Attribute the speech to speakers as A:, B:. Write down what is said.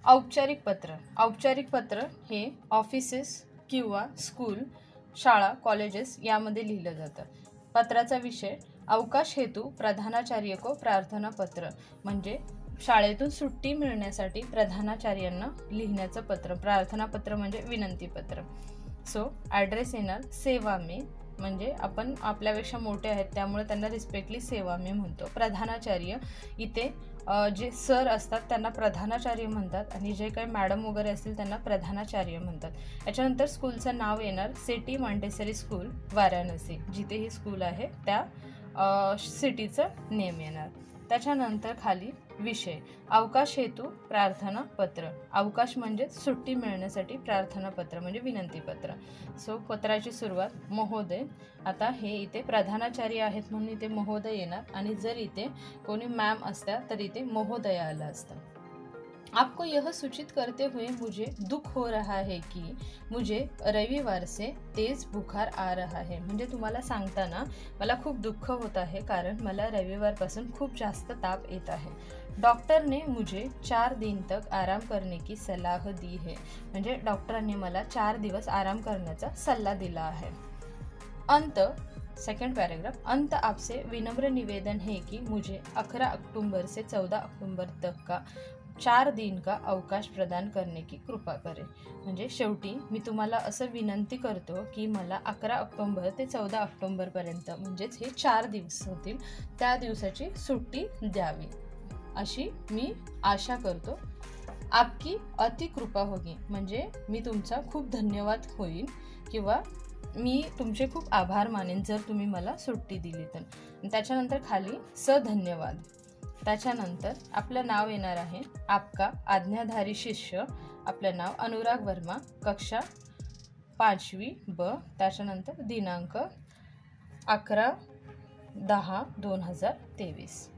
A: औपचारिक पत्र. औपचारिक पत्र हे ऑफिसेस किंवा स्कूल, शाळा, कॉलेजेस यामध्ये लिहिलं जातं. पत्राचा विषय अवकाश हेतू प्रधानाचार्य को प्रार्थना पत्र, म्हणजे शाळेतून सुट्टी मिळण्यासाठी प्रधानाचार्यांना लिहिण्याचं पत्र. प्रार्थना पत्र म्हणजे विनंती पत्र. सो ॲड्रेस येणार सेवा मे, म्हणजे आपण आपल्यापेक्षा मोठे आहेत त्यामुळे त्यांना रिस्पेक्टली सेवा मे म्हणतो. प्रधानाचार्य इथे जे सर असतात त्यांना प्रधानाचार्य म्हणतात आणि जे काही मॅडम वगैरे असतील त्यांना प्रधानाचार्य म्हणतात. याच्यानंतर स्कूलचं नाव येणार सिटी मॉन्टेसरी स्कूल वाराणसी, जिथे ही स्कूल आहे त्या सिटीचं नेम येणार. त्याच्यानंतर खाली विषय अवकाश हेतू प्रार्थना पत्र. अवकाश म्हणजे सुट्टी मिळण्यासाठी, प्रार्थना पत्र म्हणजे विनंती पत्र. सो पत्राची सुरुवात महोदय. आता हे इथे प्रधानाचार्य आहेत म्हणून इथे महोदय येणार आणि जर इथे कोणी मॅम असत्या तर इथे महोदया आलं असतं. आपको यह सूचित करते हुए मुझे दुख हो रहा है कि मुझे रविवार से तेज बुखार आ रहा है. म्हणजे तुम्हाला सांगताना मला खूप दुःख होत आहे कारण मला रविवारपासून खूप जास्त ताप येत आहे. डॉक्टर ने मुझे 4 दिन तक आराम करने की सलाह दी है. म्हणजे डॉक्टरांनी मला 4 दिवस आराम करण्याचा सल्ला दिला आहे. अंत सेकंड पैराग्राफ. अंत आपसे विनम्र निवेदन है कि मुझे 11 अक्टूबर से 14 अक्टूबर तक का 4 दिन का अवकाश प्रदान करने की कृपा करें. म्हणजे शेवटी मी तुम्हाला असं विनंती करतो की मला 11 ऑक्टोबर ते 14 ऑक्टोबरपर्यंत म्हणजेच हे 4 दिवस होतील त्या दिवसाची सुट्टी द्यावी अशी मी आशा करतो. आपकी अति कृपा होगी, म्हणजे मी तुमचा खूप धन्यवाद होईल किंवा मी तुमचे खूप आभार मानेन जर तुम्ही मला सुट्टी दिली तर. त्याच्यानंतर खाली धन्यवाद. त्याच्यानंतर आपलं नाव येणार आहे आपका आज्ञाधारी शिष्य. आपलं नाव अनुराग वर्मा, कक्षा 5वी ब. त्याच्यानंतर दिनांक 11/10/2023.